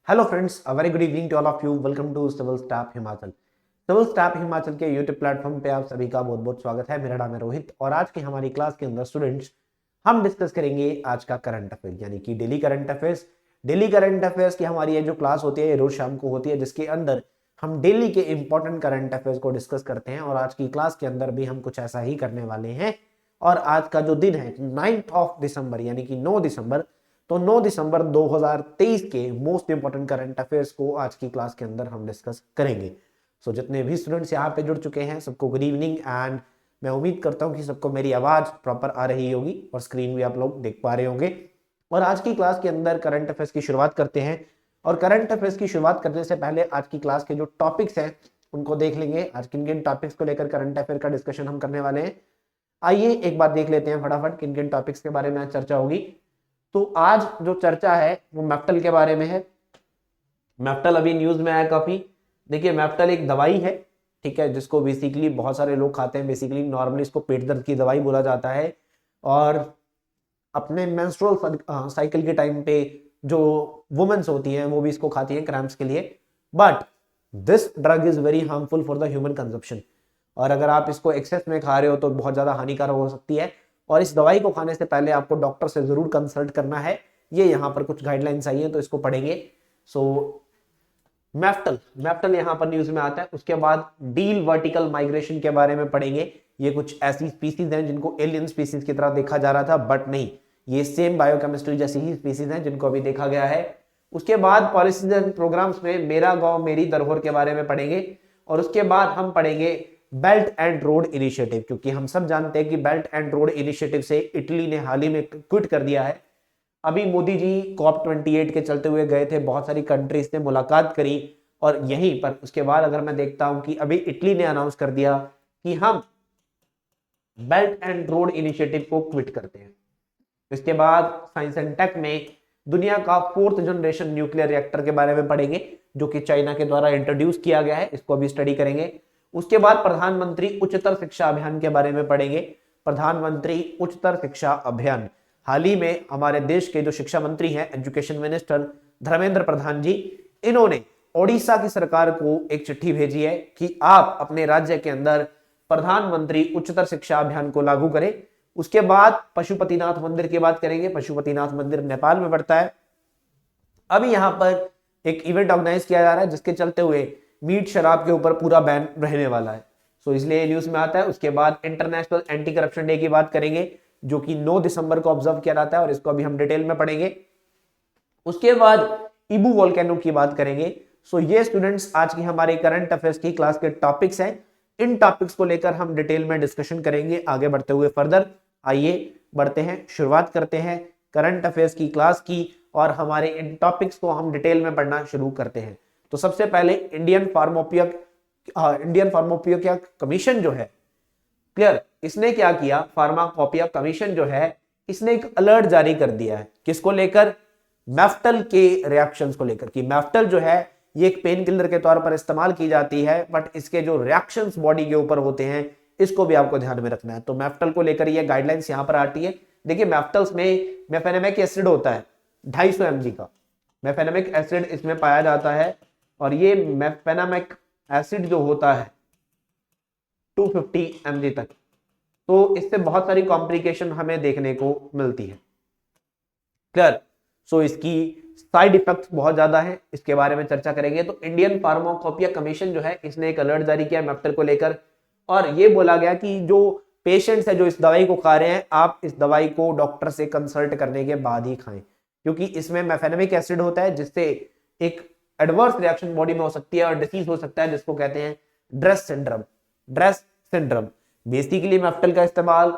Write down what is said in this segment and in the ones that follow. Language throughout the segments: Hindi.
Hello friends, a very good evening to all of you. Welcome to civil staff Himachal. Civil staff Himachal के यूट्यूब प्लेटफॉर्म पे आप सभी का बहुत बहुत स्वागत है। मेरा नाम है रोहित और आज की हमारी क्लास के अंदर स्टूडेंट्स हम डिस्कस करेंगे आज का करंट अफेयर यानी कि daily current affairs. Daily current affairs की हमारी ये जो क्लास होती है ये रोज शाम को होती है, जिसके अंदर हम डेली के इंपॉर्टेंट करंट अफेयर्स को डिस्कस करते हैं। और आज की क्लास के अंदर भी हम कुछ ऐसा ही करने वाले हैं। और आज का जो दिन है 9 ऑफ दिसंबर यानी कि 9 दिसंबर, तो 9 दिसंबर 2023 के मोस्ट इंपोर्टेंट करंट अफेयर्स को आज की क्लास के अंदर हम डिस्कस करेंगे। सो जितने भी स्टूडेंट्स यहाँ पे जुड़ चुके हैं सबको गुड इवनिंग। एंड मैं उम्मीद करता हूँ कि सबको मेरी आवाज प्रॉपर आ रही होगी और स्क्रीन भी आप लोग देख पा रहे होंगे। और आज की क्लास के अंदर करंट अफेयर्स की शुरुआत करते हैं। और करंट अफेयर्स की शुरुआत करने से पहले आज की क्लास के जो टॉपिक्स हैं उनको देख लेंगे। आज किन किन टॉपिक्स को लेकर करंट अफेयर का डिस्कशन हम करने वाले हैं, आइए एक बार देख लेते हैं फटाफट किन किन टॉपिक्स के बारे में आज चर्चा होगी। तो आज जो चर्चा है वो मैफ्टल के बारे में है। मैफ्टल अभी न्यूज में आया काफी। देखिए, मैफ्टल एक दवाई है, ठीक है, जिसको बेसिकली बहुत सारे लोग खाते हैं। बेसिकली नॉर्मली इसको पेट दर्द की दवाई बोला जाता है। और अपने मेंस्ट्रुअल साइकिल के टाइम पे जो वुमेन्स होती हैं वो भी इसको खाती हैं क्रैम्प्स के लिए। But this drug is very harmful for the human consumption. और अगर आप इसको एक्सेस में खा रहे हो तो बहुत ज्यादा हानिकारक हो सकती है। और इस दवाई को खाने से पहले आपको डॉक्टर से जरूर कंसल्ट करना है। ये यहाँ पर कुछ गाइडलाइंस आई हैं तो इसको पढ़ेंगे। सो मैफ्टल मैफ्टल यहाँ पर न्यूज में आता है। उसके बाद डील वर्टिकल माइग्रेशन के बारे में पढ़ेंगे। ये कुछ ऐसी स्पीसीज हैं जिनको एलियन स्पीसीज की तरह देखा जा रहा था, बट नहीं, ये सेम बायोकेमिस्ट्री जैसी ही स्पीसीज हैं जिनको अभी देखा गया है। उसके बाद पॉलिसीज एंड प्रोग्राम्स में मेरा गांव मेरी धरोहर के बारे में पढ़ेंगे। और उसके बाद हम पढ़ेंगे बेल्ट एंड रोड इनिशिएटिव, क्योंकि हम सब जानते हैं कि बेल्ट एंड रोड इनिशिएटिव से इटली ने हाल ही में क्विट कर दिया है। अभी मोदी जी COP28 के चलते हुए गए थे, बहुत सारी कंट्रीज ने मुलाकात करी। और यहीं पर उसके बाद अगर मैं देखता हूं कि अभी इटली ने अनाउंस कर दिया कि हम बेल्ट एंड रोड इनिशिएटिव को क्विट करते हैं। इसके बाद साइंस एंड टेक में दुनिया का 4th जनरेशन न्यूक्लियर रिएक्टर के बारे में पढ़ेंगे, जो कि चाइना के द्वारा इंट्रोड्यूस किया गया है। इसको अभी स्टडी करेंगे। उसके बाद प्रधानमंत्री उच्चतर शिक्षा अभियान के बारे में पढ़ेंगे। प्रधानमंत्री उच्चतर शिक्षा अभियान, हाल ही में हमारे देश के जो शिक्षा मंत्री हैं, एजुकेशन मिनिस्टर धर्मेंद्र प्रधान जी, इन्होंने ओडिशा की सरकार को एक चिट्ठी भेजी है कि आप अपने राज्य के अंदर प्रधानमंत्री उच्चतर शिक्षा अभियान को लागू करें। उसके बाद पशुपतिनाथ मंदिर की बात करेंगे। पशुपतिनाथ मंदिर नेपाल में पड़ता है। अभी यहां पर एक इवेंट ऑर्गेनाइज किया जा रहा है जिसके चलते हुए मीट शराब के ऊपर पूरा बैन रहने वाला है। सो इसलिए न्यूज में आता है। उसके बाद इंटरनेशनल एंटी करप्शन डे की बात करेंगे, जो कि 9 दिसंबर को ऑब्जर्व किया जाता है और इसको अभी हम डिटेल में पढ़ेंगे। उसके बाद इबू वोल्केनो की बात करेंगे। सो ये स्टूडेंट्स आज की हमारे करंट अफेयर्स की क्लास के टॉपिक्स हैं। इन टॉपिक्स को लेकर हम डिटेल में डिस्कशन करेंगे आगे बढ़ते हुए फर्दर। आइए बढ़ते हैं, शुरुआत करते हैं करंट अफेयर्स की क्लास की और हमारे इन टॉपिक्स को हम डिटेल में पढ़ना शुरू करते हैं। तो सबसे पहले इंडियन फार्माकोपिया कमीशन जो है, क्लियर, इसने क्या किया, फार्माकोपिया कमीशन जो है इसने एक अलर्ट जारी कर दिया है। किसको लेकर? मैफ्टल के रिएक्शंस को लेकर, कि मैफ्टल जो है ये एक पेन किलर के तौर पर इस्तेमाल की जाती है, बट इसके जो रिएक्शंस बॉडी के ऊपर होते हैं इसको भी आपको ध्यान में रखना है। तो मैफ्टल को लेकर ये गाइडलाइंस यहां पर आती है। देखिए, मैफ्टल्स में मेफेनेमिक एसिड होता है 250 mg का मेफेनेमिक एसिड इसमें पाया जाता है। और ये मेफेनेमिक एसिड जो होता है 250 mg तक, तो इससे बहुत सारी कॉम्प्लिकेशन हमें देखने को मिलती है। क्लियर? सो इसकी साइड इफेक्ट्स बहुत ज्यादा है, इसके बारे में चर्चा करेंगे। तो इंडियन फार्माकोपिया कमीशन जो है इसने एक अलर्ट जारी किया मैफ्टल को लेकर। और ये बोला गया कि जो पेशेंट्स है जो इस दवाई को खा रहे हैं, आप इस दवाई को डॉक्टर से कंसल्ट करने के बाद ही खाएं, क्योंकि इसमें मेफेनेमिक एसिड होता है जिससे एक एडवर्स रिएक्शन बॉडी में हो सकती है और डिसीज हो सकता है जिसको कहते हैं ड्रेस सिंड्रोम। बेसिकली मैफ्टल का इस्तेमाल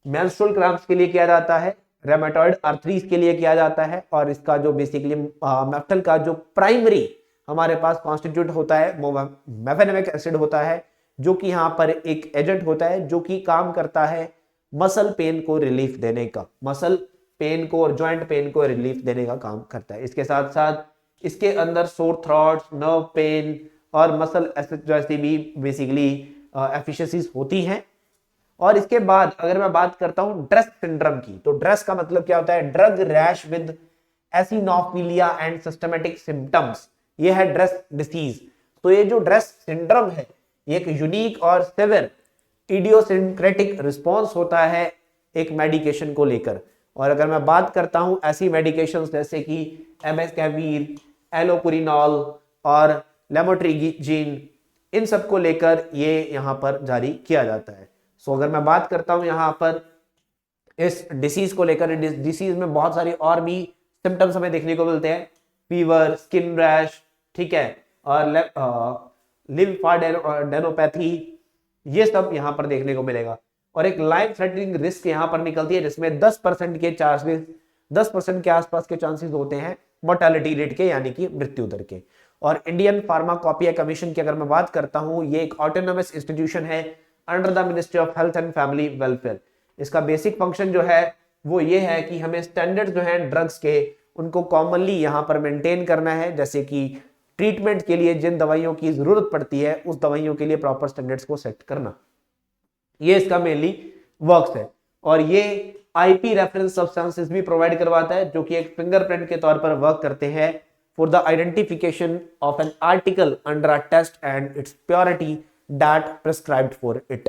मेंस्ट्रुअल क्रैम्प्स के लिए किया जाता है, रेमेटॉइड आर्थरीज के लिए किया जाता है। और इसका जो बेसिकली मैफ्टल का जो प्राइमरी हमारे पास कॉन्स्टिट्यूट होता है वो मेफेनेमिक एसिड होता है, जो कि यहाँ पर एक एजेंट होता है जो कि काम करता है मसल पेन को रिलीफ देने का, मसल पेन को और जॉइंट पेन को रिलीफ देने का काम करता है। इसके साथ साथ इसके अंदर सोर थ्रॉट्स, नर्व पेन और मसल जैसी भी बेसिकली एफिशिएंसीज होती हैं। और इसके बाद अगर मैं बात करता हूं ड्रेस सिंड्रोम की, तो ड्रेस का मतलब क्या होता है? Drug rash with eosinophilia and systematic symptoms, ये है ड्रेस डिसीज। तो ये जो ड्रेस सिंड्रोम है ये एक यूनिक और सिवियर इडियोसिंक्रेटिक रिस्पॉन्स होता है एक मेडिकेशन को लेकर। और अगर मैं बात करता हूं ऐसी मेडिकेशंस जैसे कि एमेस्केविर, एलोपुरिनॉल और लेमोट्रिजीन, इन सब को लेकर ये यहाँ पर जारी किया जाता है। सो अगर मैं बात करता हूं यहाँ पर इस डिसीज को लेकर, डिसीज में बहुत सारी और भी सिम्टम्स हमें देखने को मिलते हैं, फीवर, स्किन रैश, ठीक है, और लिम्फाडेनोपैथी, ये सब यहाँ पर देखने को मिलेगा। और एक लाइफ थ्रेटनिंग रिस्क यहाँ पर निकलती है जिसमें 10% के चांसेस, 10% के आसपास के चांसेस होते हैं मोर्टेलिटी रेट के, यानी कि मृत्यु दर के। और इंडियन फार्माकोपिया कमीशन की अगर मैं बात करता हूं, ये एक ऑटोनोमस इंस्टीट्यूशन है under the ministry of health and family welfare. इसका बेसिक फंक्शन जो है वो ये है कि हमें स्टैंडर्ड्स जो है ड्रग्स के, उनको कॉमनली यहाँ पर मेंटेन करना है, जैसे कि ट्रीटमेंट के लिए जिन दवाइयों की जरूरत पड़ती है उस दवाइयों के लिए प्रॉपर स्टैंडर्ड्स को सेट करना, ये इसका मेनली वर्क्स है। और ये आईपी रेफरेंस सब्सटेंसेस भी प्रोवाइड करवाता है जो कि एक फिंगरप्रिंट के तौर पर वर्क करते हैं for the identification of an article under a test and its purity that prescribed for it.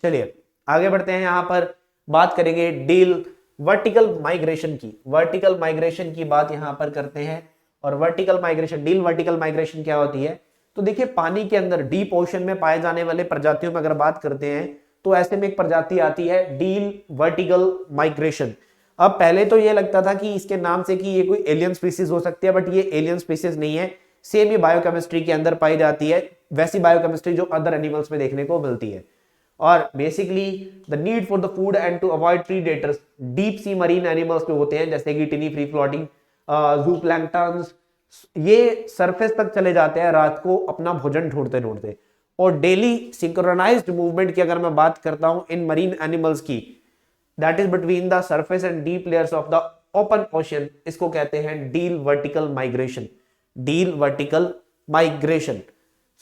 चलिए आगे बढ़ते हैं, यहां पर बात करेंगे डील वर्टिकल माइग्रेशन की। वर्टिकल माइग्रेशन की बात यहां पर करते हैं। और vertical migration, deal vertical migration क्या होती है? तो देखिए पानी के अंदर डीप ओशन में पाए जाने वाले प्रजातियों में अगर बात करते हैं तो ऐसे में एक प्रजाति आती है डील वर्टिकल माइग्रेशन। अब पहले तो ये लगता था कि इसके नाम से कि ये कोई एलियन स्पीसीज हो सकती है, बट ये एलियन स्पीसीज नहीं है, सेम ही बायोकेमिस्ट्री के अंदर पाई जाती है, वैसी बायोकेमिस्ट्री जो अदर एनिमल्स में देखने को मिलती है। और basically the need for the food and to avoid predators, deep sea marine animals में होते हैं जैसे कि टिनी फ्री फ्लोटिंग जूप्लैंक्टन्स, ये सरफेस तक चले जाते हैं रात को अपना भोजन ढूंढते ढूंढते। और डेली सिंक्रोनाइज्ड मूवमेंट की अगर मैं बात करता हूं इन मरीन एनिमल्स की, that is between the surface and deep layers of the open ocean, इसको कहते हैं diel vertical migration. Deal vertical migration.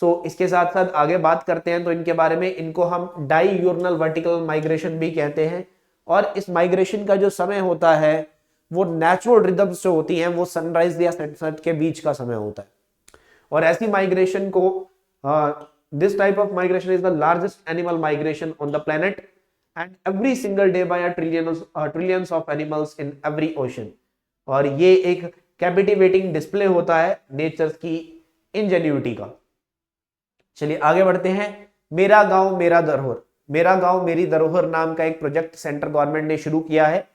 So इसके साथ साथ आगे बात करते हैं तो इनके बारे में, इनको हम डाईयूर्नल वर्टिकल माइग्रेशन भी कहते हैं। और इस माइग्रेशन का जो समय होता है वो नेचुरल रिदम्स जो होती हैं वो सनराइज या सनसेट के बीच का समय होता है। और ऐसी माइग्रेशन को this type of migration is the largest animal migration on the planet and every single day by a trillions of animals in every ocean। और ये एक कैपिटिवेटिंग डिस्प्ले होता है नेचर की इंजेन्युइटी का। चलिए आगे बढ़ते हैं। मेरा गांव मेरा धरोहर, मेरा गांव मेरी धरोहर नाम का एक प्रोजेक्ट सेंट्रल गवर्नमेंट ने शुरू किया है।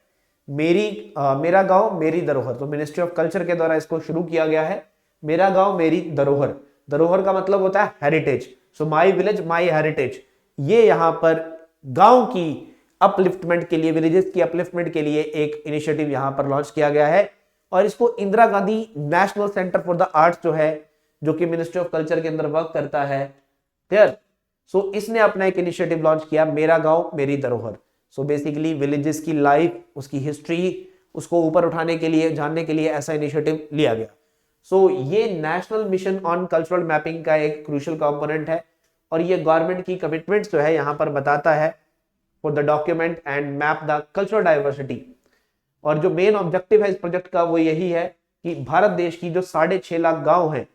मेरा गांव मेरी धरोहर, तो मिनिस्ट्री ऑफ कल्चर के द्वारा इसको शुरू किया गया है। मेरा गांव मेरी धरोहर, धरोहर का मतलब होता है heritage. So my village my heritage, ये यहाँ पर गांव की अपलिफ्टमेंट के लिए, विलेजेस की अपलिफ्टमेंट के लिए एक इनिशिएटिव यहाँ पर लॉन्च किया गया है। और इसको Indira Gandhi National Centre for the arts जो है, जो कि मिनिस्ट्री ऑफ कल्चर के अंदर वर्क करता है, क्लियर। सो इसने अपना एक इनिशिएटिव लॉन्च किया, मेरा गांव मेरी धरोहर। सो बेसिकली विलेजेस की लाइफ, उसकी हिस्ट्री, उसको ऊपर उठाने के लिए, जानने के लिए ऐसा इनिशिएटिव लिया गया। सो ये National Mission on Cultural Mapping का एक क्रूशियल कंपोनेंट है। और ये गवर्नमेंट की कमिटमेंट्स जो है यहाँ पर बताता है for the document and map the cultural diversity. और जो मेन ऑब्जेक्टिव है इस प्रोजेक्ट का वो यही है कि भारत देश की जो 6.5 लाख गांव हैं,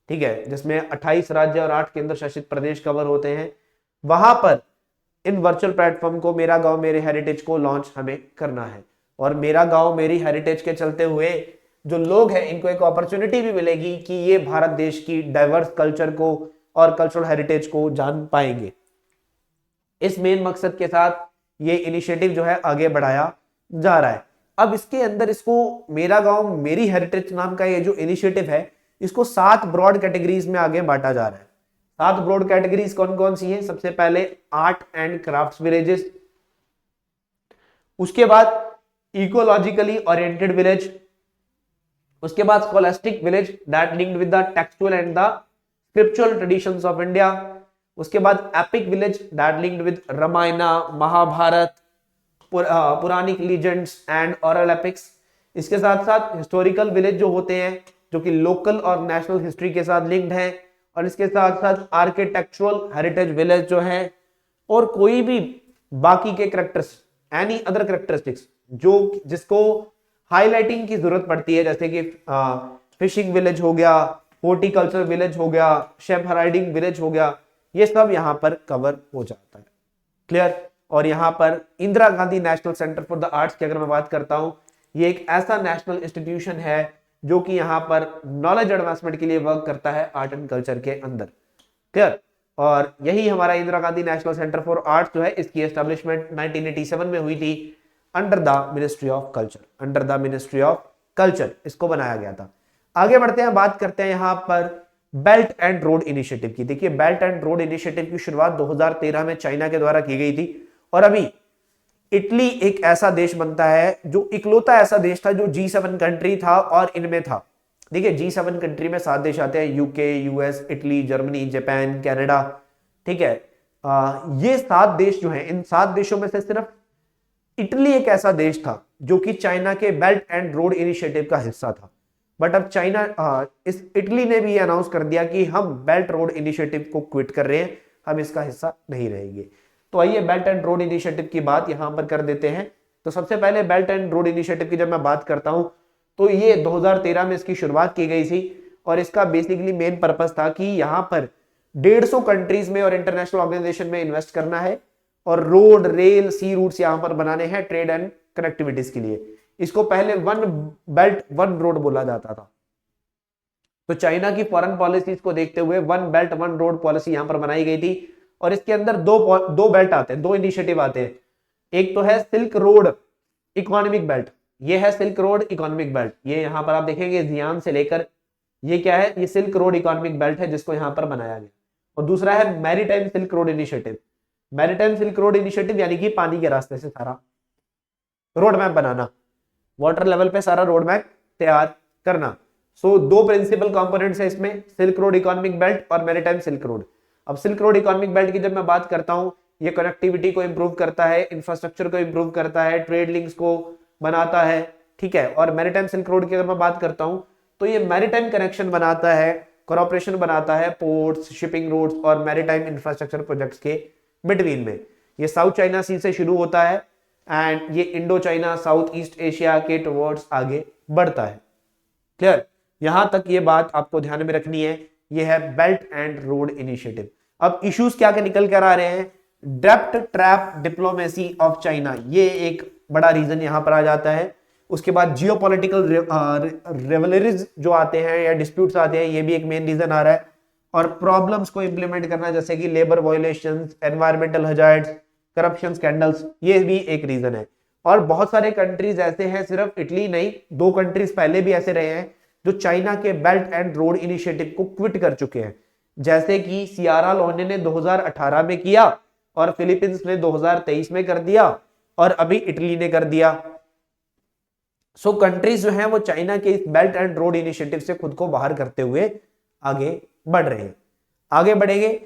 ठीक है, जिसमें 28 राज्य और 8 केंद्र शासित प्रदेश कवर होते हैं, वहां पर इन वर्चुअल प्लेटफॉर्म को मेरा गांव मेरे हेरिटेज को लॉन्च हमें करना है। और मेरा गांव मेरी हेरिटेज के चलते हुए जो लोग हैं इनको एक अपॉर्चुनिटी भी मिलेगी कि ये भारत देश की डाइवर्स कल्चर को और कल्चरल हेरिटेज को जान पाएंगे। इस मेन मकसद के साथ ये इनिशिएटिव जो है आगे बढ़ाया जा रहा है। अब इसके अंदर इसको मेरा गांव मेरी हेरिटेज नाम का ये जो इनिशिएटिव है, इसको 7 ब्रॉड कैटेगरीज में आगे बांटा जा रहा है। 7 ब्रॉड कैटेगरीज कौन कौन सी हैं? सबसे पहले आर्ट एंड क्राफ्ट्स विलेजेस, उसके बाद इकोलॉजिकली ओरिएंटेड विलेज, उसके बाद scholastic village that linked with the textual and the scriptural traditions of India, उसके बाद epic village that linked with Ramayana, Mahabharata, Puranic legends and oral epics. इसके साथ साथ हिस्टोरिकल विलेज जो होते हैं, जो कि लोकल और नेशनल हिस्ट्री के साथ लिंक्ड है। और इसके साथ साथ आर्किटेक्चुरल हेरिटेज विलेज जो है, और कोई भी बाकी के कैरेक्टर्स, एनी अदर कैरेक्टरिस्टिक्स जो जिसको हाईलाइटिंग की जरूरत पड़ती है, जैसे कि फिशिंग विलेज हो गया, हॉर्टिकल्चर विलेज हो गया, शेप राइडिंग विलेज हो गया, ये सब यहाँ पर कवर हो जाता है। क्लियर। और यहाँ पर Indira Gandhi National Centre for the arts की अगर मैं बात करता हूँ, ये एक ऐसा नेशनल इंस्टीट्यूशन है जो कि यहाँ पर नॉलेज एडवांसमेंट के लिए वर्क करता है आर्ट एंड कल्चर के अंदर। क्लियर। और यही हमारा Indira Gandhi National Centre for arts जो है, इसकी एस्टेब्लिशमेंट 1987 में हुई थी under the ministry of culture. Under the ministry of culture इसको बनाया गया था। आगे बढ़ते हैं, बात करते हैं यहाँ पर बेल्ट एंड रोड इनिशिएटिव की। देखिए, बेल्ट एंड रोड इनिशिएटिव की शुरुआत 2013 में चाइना के द्वारा की गई थी, और अभी इटली एक ऐसा देश बनता है जो इकलौता ऐसा देश था जो G7 कंट्री था और इनमें था। देखिए, G7 कंट्री में 7 देश आते हैं, UK, US, Italy, Germany, Japan, Canada. ठीक है, ये 7 देश जो हैं, इन 7 देशों में से सिर्फ इटली एक ऐसा देश था जो कि चाइना के बेल्ट एंड रोड इनिशिएटिव का हिस्सा था। बट अब चाइना, इस इटली ने भी अनाउंस कर दिया कि हम बेल्ट रोड इनिशिएटिव को क्विट कर रहे हैं, हम इसका हिस्सा नहीं रहेंगे। तो आइए बेल्ट एंड रोड इनिशिएटिव की बात यहां पर कर देते हैं। तो सबसे पहले बेल्ट एंड रोड इनिशिएटिव की जब मैं बात करता हूं, तो ये 2013 में इसकी शुरुआत की गई थी, और इसका बेसिकली मेन पर्पस था कि यहां पर 150 कंट्रीज में और इंटरनेशनल ऑर्गेनाइजेशन में इन्वेस्ट करना है, और रोड, रेल, सी रूट्स यहां पर बनाने हैं ट्रेड एंड कनेक्टिविटीज के लिए। इसको पहले वन बेल्ट वन रोड बोला जाता था। तो चाइना की फॉरेन पॉलिसीज को देखते हुए one belt one road policy यहां पर बनाई गई थी, और इसके अंदर दो बेल्ट आते हैं, 2 इनिशिएटिव आते हैं। एक तो है सिल्क रोड इकोनॉमिक बेल्ट, ये है सिल्क रोड इकोनॉमिक बेल्ट। ये यहां पर आप देखेंगे जियान से लेकर, ये क्या है, ये सिल्क रोड इकोनॉमिक बेल्ट है जिसको यहां पर बनाया गया। और दूसरा है maritime silk road initiative. Maritime silk road initiative यानी कि पानी के रास्ते से सारा रोड मैप बनाना, वाटर लेवल पे सारा रोड मैप तैयार करना। सो 2 प्रिंसिपल कंपोनेंट्स है इसमें, सिल्क रोड इकोनॉमिक बेल्ट और मैरीटाइम सिल्क रोड। अब सिल्क रोड इकोनॉमिक बेल्ट की जब मैं बात करता हूं, ये कनेक्टिविटी को इंप्रूव करता है, इंफ्रास्ट्रक्चर को इंप्रूव करता है, ट्रेड लिंक्स को बनाता है। ठीक है। और मैरीटाइम सिल्क रोड की अगर मैं बात करता हूं, तो ये मैरीटाइम कनेक्शन बनाता है, कोऑपरेशन बनाता है पोर्ट्स, शिपिंग रूट्स और मैरीटाइम इंफ्रास्ट्रक्चर प्रोजेक्ट्स के बिटवीन में। ये साउथ चाइना सी से शुरू होता है एंड ये Indo China, south east Asia के टुवर्ड्स आगे बढ़ता है। क्लियर। यहां तक ये बात आपको ध्यान में रखनी है। ये है बेल्ट एंड रोड इनिशिएटिव। अब इश्यूज क्या निकल कर आ रहे हैं, डेप्ट ट्रैप डिप्लोमेसी ऑफ चाइना, ये एक बड़ा रीजन यहां पर आ जाता है। उसके बाद जियोपॉलिटिकल रिवलरीज जो आते हैं या डिस्प्यूट्स आते हैं, ये भी एक मेन रीजन आ रहा है। और प्रॉब्लम्स को इंप्लीमेंट करना, जैसे कि labour violations, environmental hazards, corruption scandals, ये भी एक रीजन है। और बहुत सारे कंट्रीज ऐसे हैं, सिर्फ इटली नहीं, 2 कंट्रीज पहले भी ऐसे रहे हैं जो चाइना के बेल्ट एंड रोड इनिशिएटिव को क्विट कर चुके हैं, जैसे कि सियारा लोने ने 2018 में किया, और फिलीपींस ने 2023 में कर दिया, और अभी इटली ने कर दिया। सो कंट्रीज जो हैं वो चाइना के इस बेल्ट एंड रोड इनिशिएटिव से खुद को बाहर करते हुए आगे बढ़ रहे हैं। आगे बढ़ेंगे,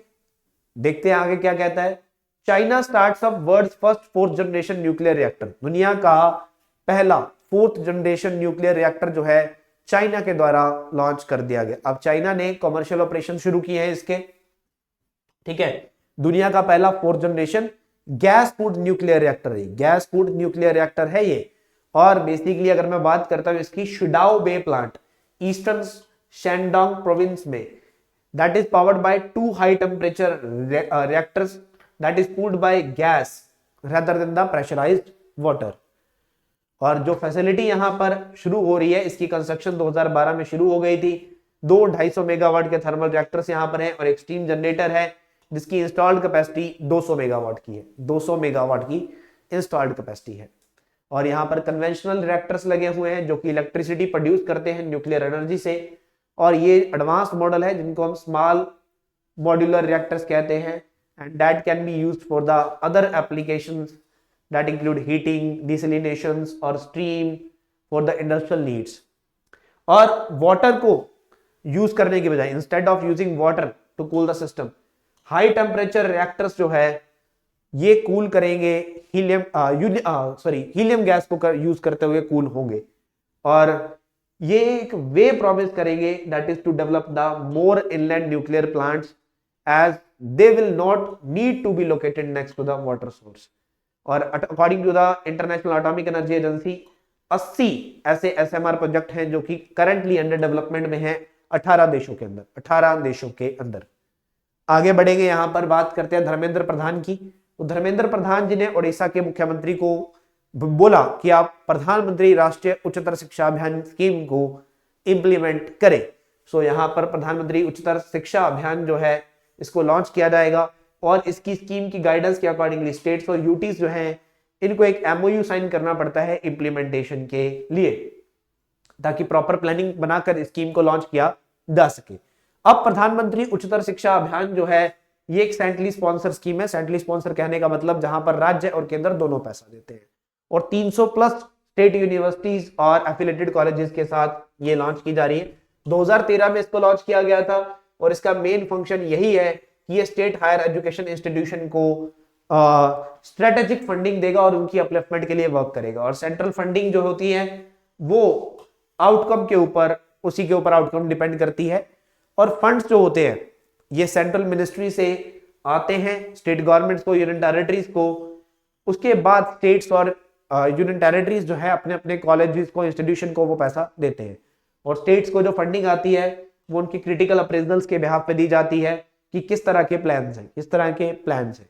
देखते हैं आगे क्या कहता है। China starts up world's first 4th generation nuclear reactor. दुनिया का पहला 4th जनरेशन न्यूक्लियर रिएक्टर जो है चाइना के द्वारा लॉन्च कर दिया गया। अब चाइना ने कमर्शियल ऑपरेशन शुरू किए हैं इसके। ठीक है। दुनिया का पहला 4th generation gas cooled nuclear reactor है, गैस कूल्ड न्यूक्लियर रिएक्टर है ये। और बेसिकली अगर मैं बात करता हूं इसकी, शिडाओ बे प्लांट ईस्टर्न शेंडोंग प्रोविंस में, that is powered by 2 high temperature reactors that is cooled by gas rather than the pressurized water। और जो फैसिलिटी यहां पर शुरू हो रही है, इसकी कंस्ट्रक्शन 2012 में शुरू हो गई थी। 250 मेगावाट के थर्मल रिएक्टर्स यहां पर हैं, और एक स्टीम जनरेटर है जिसकी इंस्टॉल्ड कैपेसिटी 200 मेगावाट की है। 200 मेगावाट की इंस्टॉल्ड कैपेसिटी है। और यहां पर कन्वेंशनल रिएक्टर्स लगे हुए हैं जो कि इलेक्ट्रिसिटी प्रोड्यूस करते हैं न्यूक्लियर एनर्जी से। और ये एडवांस मॉडल है जिनको हम स्मॉल मॉड्यूलर रिएक्टर्स कहते हैं, and that can be used for the other applications that include heating, desalinations और stream for the industrial needs. और वाटर को यूज करने की बजाय, instead of using water to cool the system, high temperature reactors जो है ये कूल करेंगे, हीलियम गैस को यूज करते हुए कूल होंगे। और ये एक वे प्रॉमिस करेंगे that is to develop the more inland nuclear plants as they will not need to be located next to the water source. और according to the International Atomic Energy Agency, 80 ऐसे SMR प्रोजेक्ट हैं जो कि करंटली अंडर डेवलपमेंट में हैं 18 देशों के अंदर, 18 देशों के अंदर। आगे बढ़ेंगे, यहां पर बात करते हैं धर्मेंद्र प्रधान की। तो धर्मेंद्र प्रधान जी ने उड़ीसा के मुख्यमंत्री को बोला कि आप प्रधानमंत्री राष्ट्रीय उच्चतर शिक्षा अभियान स्कीम को इंप्लीमेंट करें। सो यहां पर प्रधानमंत्री उच्चतर शिक्षा अभियान जो है इसको लॉन्च किया जाएगा और इसकी स्कीम की गाइडेंस के अकॉर्डिंगली स्टेट्स और यूटीज जो हैं इनको एक MOU साइन करना पड़ता है इंप्लीमेंटेशन के लिए, ताकि प्रॉपर प्लानिंग बनाकर स्कीम को लॉन्च किया जा सके। अब प्रधानमंत्री उच्चतर शिक्षा अभियान जो है ये एक सेंट्रली स्पॉन्सर स्कीम है। सेंट्रली स्पॉन्सर कहने का मतलब जहां पर राज्य और केंद्र दोनों पैसा देते हैं, और 300 प्लस स्टेट यूनिवर्सिटीज और एफिलेटेड कॉलेजेस के साथ ये लॉन्च की जा रही है। 2013 में इसको लॉन्च किया गया था और इसका मेन फंक्शन यही है कि ये स्टेट हायर एजुकेशन इंस्टीट्यूशन को स्ट्रेटेजिक फंडिंग देगा और उनकी अपलिफ्टमेंट के लिए वर्क करेगा। और सेंट्रल फंडिंग जो होती है वो आउटकम के ऊपर, उसी के ऊपर आउटकम डिपेंड करती है। और फंड्स जो होते हैं ये सेंट्रल मिनिस्ट्री से आते हैं स्टेट गवर्नमेंट्स को, यूनियन टेरिटरीज को। उसके बाद स्टेट्स और यूनियन टेरिटरीज जो है अपने अपने कॉलेजेस को, इंस्टीट्यूशन को वो पैसा देते हैं। और स्टेट्स को जो फंडिंग आती है वो उनकी क्रिटिकल अप्रेजल्स के बिहाफ पे दी जाती है कि किस तरह के प्लान्स हैं, किस तरह के प्लान्स हैं।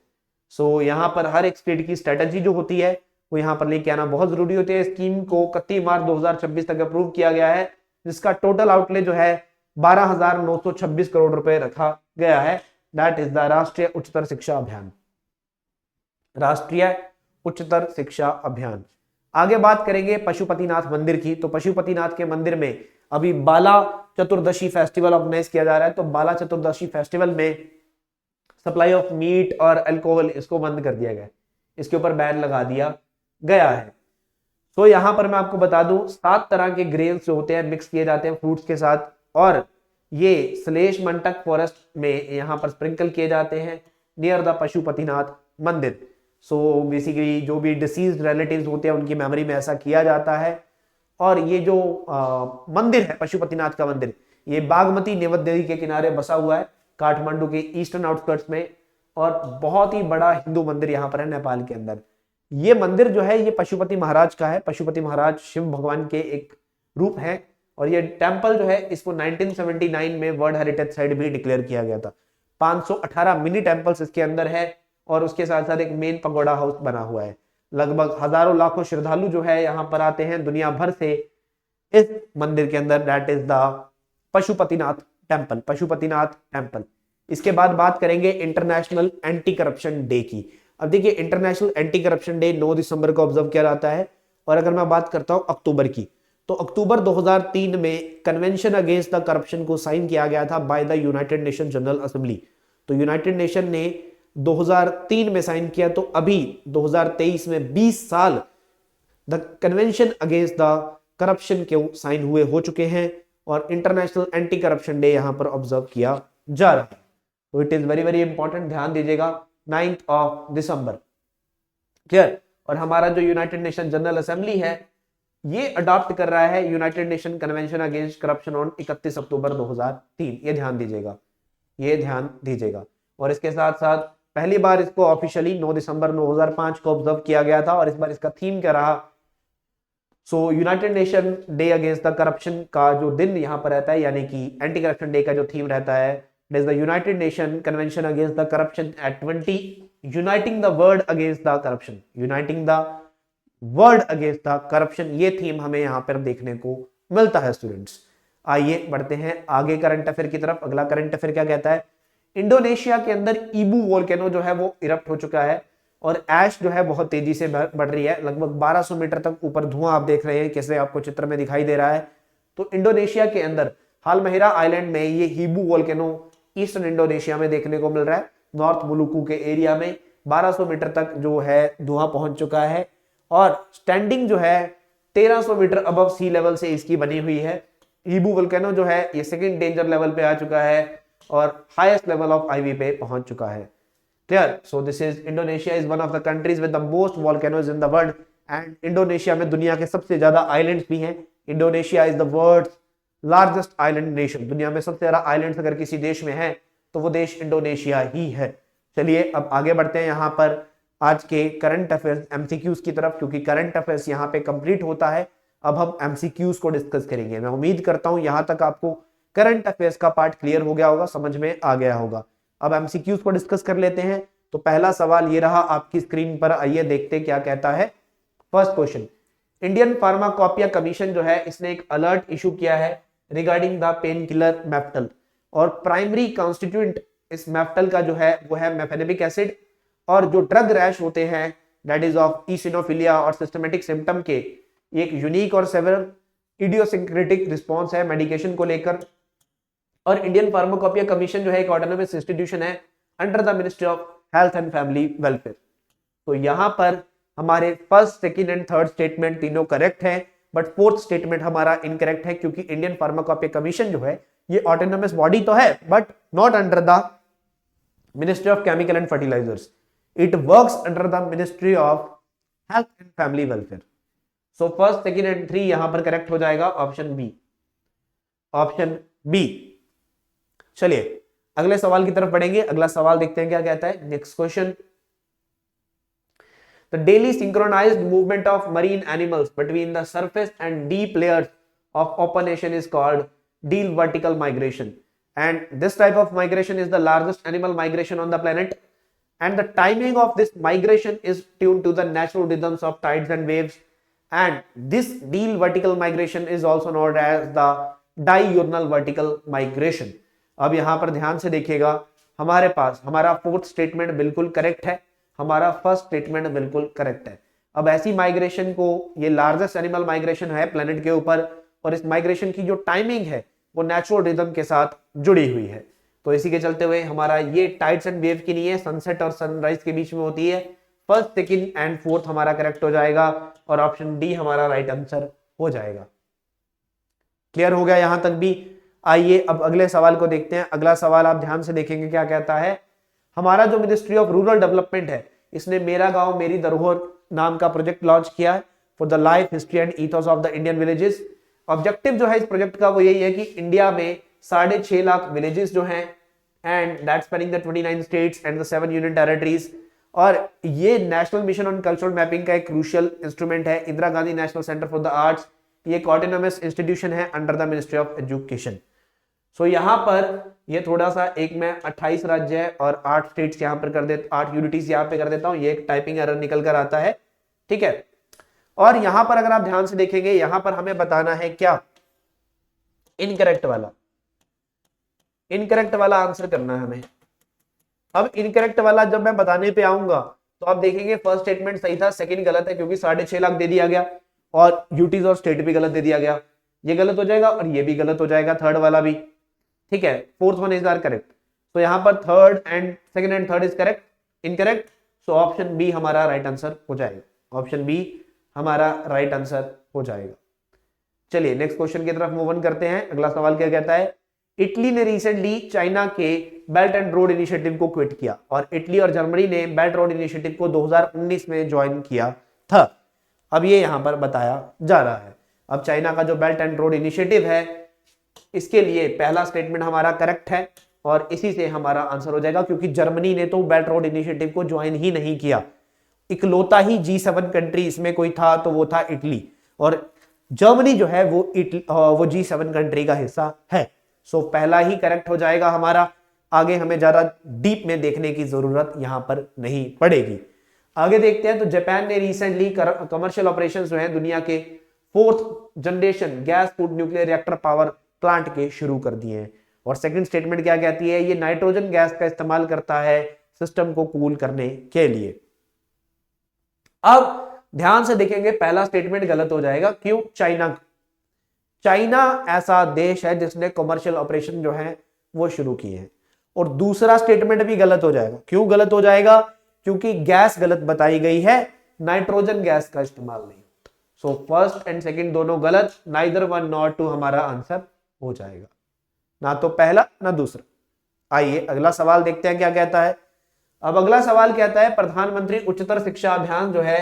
सो यहाँ पर हर एक स्टेट की स्ट्रेटेजी जो होती है वो यहाँ पर लेके आना बहुत जरूरी होती है। स्कीम को 31 मार्च 2026 तक अप्रूव किया गया है, जिसका टोटल आउटले जो है 12,926 करोड़ रुपए रखा गया है। दैट इज द राष्ट्रीय उच्चतर शिक्षा अभियान, राष्ट्रीय उच्चतर शिक्षा अभियान। आगे बात करेंगे पशुपतिनाथ मंदिर की। तो पशुपतिनाथ के मंदिर में अभी बाला चतुर्दशी फेस्टिवल ऑर्गेनाइज किया जा रहा है। तो बाला चतुर्दशी फेस्टिवल में सप्लाई ऑफ मीट और अल्कोहल इसको बंद कर दिया गया है, इसके ऊपर बैन लगा दिया गया है। तो यहां पर मैं आपको बता दूं 7 तरह के ग्रेन्स जो होते हैं मिक्स किए जाते हैं फ्रूट्स के साथ, और ये श्लेष मंटक फॉरेस्ट में यहाँ पर स्प्रिंकल किए जाते हैं नियर द पशुपतिनाथ मंदिर। सो बेसिकली जो भी डिसीज रिलेटिव्स होते हैं उनकी मेमोरी में ऐसा किया जाता है। और ये जो मंदिर है पशुपतिनाथ का मंदिर, ये बागमती नदी के किनारे बसा हुआ है काठमांडू के ईस्टर्न आउटस्कर्ट्स में, और बहुत ही बड़ा हिंदू मंदिर यहाँ पर है नेपाल के अंदर। ये मंदिर जो है ये पशुपति महाराज का है। पशुपति महाराज शिव भगवान के एक रूप है, और ये टेम्पल जो है इसको 1979 में वर्ल्ड हेरिटेज साइट भी डिक्लेयर किया गया था। 518 मिनी टेम्पल्स इसके अंदर है, और उसके साथ साथ एक मेन पगोड़ा हाउस बना हुआ है। लगभग हजारों लाखों श्रद्धालु जो है यहाँ पर आते हैं दुनिया भर से इस मंदिर के अंदर। That is the Pashupatinath temple, Pashupatinath temple. इसके बाद बात करेंगे इंटरनेशनल एंटी करप्शन डे की। अब देखिए इंटरनेशनल एंटी करप्शन डे 9 दिसंबर को ऑब्जर्व किया जाता है। और अगर मैं बात करता हूं अक्टूबर की, तो अक्टूबर 2003 में कन्वेंशन अगेंस्ट द करप्शन को साइन किया गया था by the United nation general assembly. तो यूनाइटेड नेशन ने 2003 में साइन किया, तो अभी 2023 में 20 साल the convention against the corruption के साइन हुए हो चुके हैं, और इंटरनेशनल एंटी करप्शन डे यहां पर ऑब्जर्व किया जा रहा है। तो it is very very important, ध्यान दीजिएगा 9 दिसंबर, क्लियर। और हमारा जो यूनाइटेड नेशन जनरल असेंबली है ये अडॉप्ट कर रहा है United Nation convention against corruption on 31 अक्टूबर 2003। ये ध्यान दीजिएगा, ये ध्यान दीजिएगा। और इसके साथ साथ पहली बार इसको ऑफिशियली 9 दिसंबर 2005 को ऑब्जर्व किया गया था, और इस बार इसका थीम क्या रहा। So United Nation Day against the corruption का जो दिन यहाँ पर रहता है, यानी कि एंटी करप्शन डे का जो थीम रहता है, it is the United Nation convention against the corruption at 20 uniting the world against the corruption, uniting the world against the corruption. ये थीम हमें यहाँ पर देखने को मिलता है स्टूडेंट्स। आइए बढ़ते हैं आगे करंट अफेयर की तरफ। अगला करंट अफेयर क्या कहता है, इंडोनेशिया के अंदर ईबू वोल्केनो जो है वो इरप्ट हो चुका है, और ऐश जो है बहुत तेजी से बढ़ रही है। लगभग 1200 मीटर तक ऊपर धुआं आप देख रहे हैं, कैसे आपको चित्र में दिखाई दे रहा है। तो इंडोनेशिया के अंदर हालमहिरा आइलैंड में ये हीबू वोल्केनो ईस्टर्न इंडोनेशिया में देखने को मिल रहा है। नॉर्थ मुलुकू के एरिया में 1200 मीटर तक जो है धुआं पहुंच चुका है, और स्टैंडिंग जो है 1300 मीटर अबव सी लेवल से इसकी बनी हुई है। हीबू वोल्केनो जो है ये सेकंड डेंजर लेवल पे आ चुका है, और हाईएस्ट लेवल ऑफ आईवी पे पहुंच चुका है, clear. So this is Indonesia is one of the countries with the most volcanoes in the world, and Indonesia में दुनिया के सबसे ज्यादा आइलैंड्स भी हैं। Indonesia is the world's largest island nation. दुनिया में सबसे ज्यादा आइलैंड्स अगर किसी देश में है तो वो देश इंडोनेशिया ही है। चलिए अब आगे बढ़ते हैं यहाँ पर आज के करंट अफेयर्स एमसीक्यूज की तरफ, क्योंकि करंट अफेयर्स यहाँ पे कंप्लीट होता है अब हम एमसीक्यूज को डिस्कस करेंगे। मैं उम्मीद करता हूं यहां तक आपको करंट अफेयर्स का पार्ट क्लियर हो गया होगा, समझ में आ गया होगा। अब एमसीक्यूज को डिस्कस कर लेते हैं। तो पहला सवाल ये रहा आपकी स्क्रीन पर, आइए देखते क्या कहता है। First question, Indian pharmacopoeia commission जो है इसने एक अलर्ट इशू किया है regarding the pain killer Meftal, और प्राइमरी कॉन्स्टिट्यूएंट इस मेफ्टल का जो है वो है मेफेनेमिक एसिड, और जो ड्रग रैश होते हैं दैट इज ऑफ ईसिनोफिलिया और सिस्टमेटिक सिम्टम के एक यूनिक और सेवरल इडियोसिंक्रेटिक रिस्पॉन्स है मेडिकेशन को लेकर। और इंडियन फार्माकोपिया कमीशन जो है एक ऑटोनोमस इंस्टीट्यूशन है under the ministry of health and family welfare. तो यहां पर हमारे first, second and third statement तीनों करेक्ट है, बट फोर्थ स्टेटमेंट हमारा इनकरेक्ट है, क्योंकि इंडियन फार्माकोपिया कमीशन जो है ये ऑटोनोमस बॉडी तो है but not under the ministry of chemical and fertilisers, it works under the ministry of health and family welfare. So first, second and three यहां पर करेक्ट हो जाएगा, ऑप्शन बी, ऑप्शन बी। चलिए अगले सवाल की तरफ बढ़ेंगे। अगला सवाल देखते हैं क्या कहता है। Next question, the daily synchronized movement of marine animals between the surface and deep layers of open ocean is called deep vertical migration, and this type of migration is the largest animal migration on the planet, and the timing of this migration is tuned to the natural rhythms of tides and waves, and this deep vertical migration is also known as the diurnal vertical migration। अब यहां पर ध्यान से देखिएगा, हमारे पास हमारा फोर्थ स्टेटमेंट बिल्कुल करेक्ट है, हमारा फर्स्ट स्टेटमेंट बिल्कुल करेक्ट है। अब ऐसी माइग्रेशन को, ये लार्जेस्ट एनिमल माइग्रेशन है प्लेनेट के ऊपर, और इस माइग्रेशन की जो टाइमिंग है वो नेचुरल रिदम के साथ जुड़ी हुई है। तो इसी के चलते हुए हमारा ये टाइड्स एंड वेव की नहीं है, सनसेट और सनराइज के बीच में होती है। फर्स्ट, सेकंड एंड फोर्थ हमारा करेक्ट हो जाएगा, और ऑप्शन डी हमारा राइट आंसर हो जाएगा। क्लियर हो गया यहां तक भी। आइए अब अगले सवाल को देखते हैं। अगला सवाल आप ध्यान से देखेंगे क्या कहता है। हमारा जो मिनिस्ट्री ऑफ रूरल डेवलपमेंट है इसने मेरा गांव मेरी धरोहर नाम का प्रोजेक्ट लॉन्च किया है for the life, history and ethos of the Indian villages. Objective जो है इस प्रोजेक्ट का वो यही है कि इंडिया में 6.5 लाख विलेजेस जो हैं, and that spanning the 29 states and the 7 union territories, और ये National Mission on Cultural Mapping का एक क्रूशियल इंस्ट्रूमेंट है। Indira Gandhi National Centre for the Arts, ये एक ऑटोनोमस इंस्टीट्यूशन है under the ministry of Education. So यहां पर ये थोड़ा सा, एक में 28 राज्य है और 8 स्टेट्स यहां पर कर देता, 8 यूनिटीज यहां पे कर देता हूं, ये एक टाइपिंग एरर निकल कर आता है, ठीक है। और यहां पर अगर आप ध्यान से देखेंगे, यहां पर हमें बताना है क्या, इनकरेक्ट वाला, इनकरेक्ट वाला आंसर करना है हमें। अब इनकरेक्ट वाला जब मैं बताने पे आऊंगा तो आप देखेंगे फर्स्ट स्टेटमेंट सही था, सेकंड गलत है, क्योंकि 6.5 लाख दे दिया गया और यूटीज और स्टेट भी गलत दे दिया गया, ये गलत हो जाएगा और ये भी गलत हो जाएगा, थर्ड वाला भी, ठीक है। Fourth one is are correct. तो यहां पर third and second and third is correct, incorrect. So option B हमारा राइट आंसर हो जाएगा, ऑप्शन बी हमारा राइट आंसर हो जाएगा। चलिए नेक्स्ट क्वेश्चन की तरफ मूव ऑन करते हैं। अगला सवाल क्या कहता है। इटली ने रिसेंटली चाइना के बेल्ट एंड रोड इनिशिएटिव को क्विट किया, और इटली और जर्मनी ने बेल्ट रोड इनिशिएटिव को 2019 में ज्वाइन किया था। अब ये यहां पर बताया जा रहा है। अब चाइना का जो बेल्ट एंड रोड इनिशिएटिव है, इसके लिए पहला स्टेटमेंट हमारा करेक्ट है और इसी से हमारा आंसर हो जाएगा, क्योंकि जर्मनी ने तो बेल्ट रोड इनिशिएटिव को ज्वाइन ही नहीं किया। इकलौता ही G7 कंट्री इसमें कोई था तो वो था इटली, और जर्मनी जो है वो G7 कंट्री का हिस्सा है। सो पहला ही करेक्ट हो जाएगा हमारा। आगे हमें ज्यादा डीप में देखने की जरूरत यहां पर नहीं पड़ेगी। आगे देखते हैं। तो जापान ने रिसेंटली कमर्शियल ऑपरेशन जो है दुनिया के 4th generation gas cooled nuclear reactor power plant के शुरू कर दिए हैं, और सेकंड स्टेटमेंट क्या कहती है, ये नाइट्रोजन गैस का इस्तेमाल करता है सिस्टम को कूल करने के लिए। अब ध्यान से देखेंगे, पहला स्टेटमेंट गलत हो जाएगा। क्यों? चाइना ऐसा देश है जिसने कमर्शियल ऑपरेशन जो है वो शुरू किए हैं, और दूसरा स्टेटमेंट भी गलत हो जाएगा। क्यों गलत हो जाएगा? क्योंकि गैस गलत बताई गई है, नाइट्रोजन गैस का इस्तेमाल नहीं। सो फर्स्ट एंड सेकंड दोनों गलत, नाइदर वन नॉट टू हमारा आंसर हो जाएगा, ना तो पहला ना दूसरा। आइए अगला सवाल देखते हैं क्या कहता है। अब अगला सवाल कहता है, प्रधानमंत्री उच्चतर शिक्षा अभियान जो है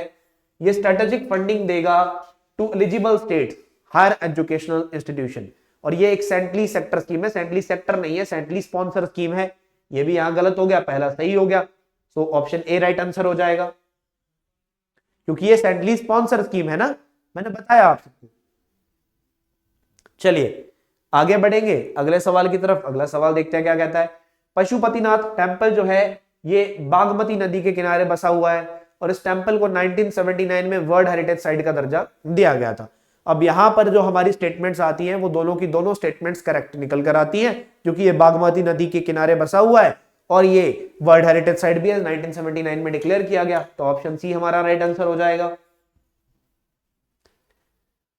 ये स्ट्रेटेजिक फंडिंग देगा to eligible states higher educational institution, और ये एक सेंट्रली सेक्टर स्कीम है, सेंट्रली सेक्टर नहीं है, सेंट्रली स्पॉन्सर स्कीम है। ये भी यहां गलत हो गया, पहला सही हो गया। So option A right answer हो जाएगा, क्योंकि ये सेंट्रली स्पॉन्सर स्कीम है ना, मैंने बताया आप सबको। चलिए आगे बढ़ेंगे अगले सवाल की तरफ। अगला सवाल देखते हैं क्या कहता है। पशुपतिनाथ टेम्पल जो है ये बागमती नदी के किनारे बसा हुआ है और इस टेम्पल को 1979 में वर्ल्ड हेरिटेज साइट का दर्जा दिया गया था। अब यहां पर जो हमारी स्टेटमेंट्स आती हैं वो दोनों की दोनों स्टेटमेंट्स करेक्ट निकल कर आती हैं, क्योंकि ये बागमती नदी के किनारे बसा हुआ है और ये वर्ल्ड हेरिटेज साइट भी है, 1979 में डिक्लेयर किया गया। तो ऑप्शन सी हमारा राइट आंसर हो जाएगा।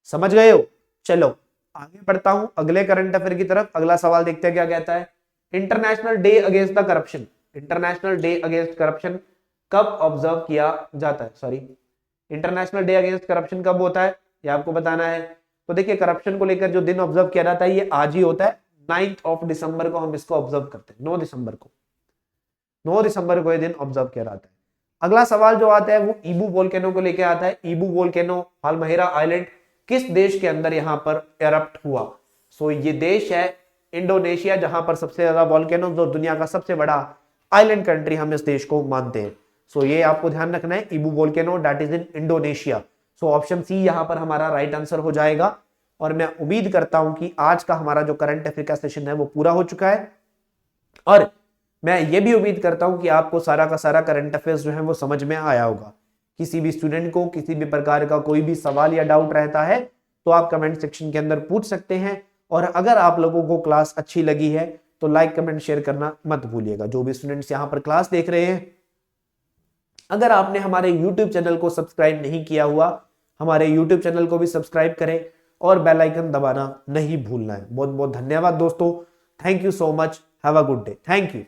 समझ गए हो? चलो आगे बढ़ता हूं अगले करंट अफेयर की तरफ। अगला सवाल देखते हैं क्या कहता है। International day against the corruption, international day against corruption कब ऑब्जर्व किया जाता है? Sorry, international day against corruption कब होता है ये आपको बताना है। तो देखिए करप्शन को लेकर जो दिन ऑब्जर्व किया जाता है ये आज ही होता है, 9 दिसंबर को हम इसको ऑब्जर्व करते हैं। 9 दिसंबर को, 9 दिसंबर को ये दिन ऑब्जर्व किया जाता है। अगला सवाल जो आता है वो ईबू वोल्केनो को लेकर आता है। ईबू वोल्केनो हालमहिरा आइलैंड किस देश के अंदर यहां पर एरप्ट हुआ? सो ये देश है इंडोनेशिया, जहां पर सबसे ज्यादा वोल्केनो, जो दुनिया का सबसे बड़ा आइलैंड कंट्री हम इस देश को मानते हैं। सो ये आपको ध्यान रखना है, Ibu volcano that is in Indonesia. So option C यहां पर हमारा राइट आंसर हो जाएगा। और मैं उम्मीद करता हूं कि आज का हमारा जो करंट अफेयर का सेशन है वो पूरा हो चुका है और मैं ये भी उम्मीद करता हूं कि आपको सारा का सारा करंट अफेयर्स जो है वो समझ में आया होगा। किसी भी स्टूडेंट को किसी भी प्रकार का कोई भी सवाल या डाउट रहता है तो आप कमेंट सेक्शन के अंदर पूछ सकते हैं। और अगर आप लोगों को क्लास अच्छी लगी है तो लाइक कमेंट शेयर करना मत भूलिएगा। जो भी स्टूडेंट्स यहाँ पर क्लास देख रहे हैं, अगर आपने हमारे YouTube चैनल को सब्सक्राइब नहीं किया हुआ, हमारे YouTube चैनल को भी सब्सक्राइब करें और बेल आइकन दबाना नहीं भूलना है। बहुत बहुत धन्यवाद दोस्तों। Thank you so much. Have a good day. Thank you.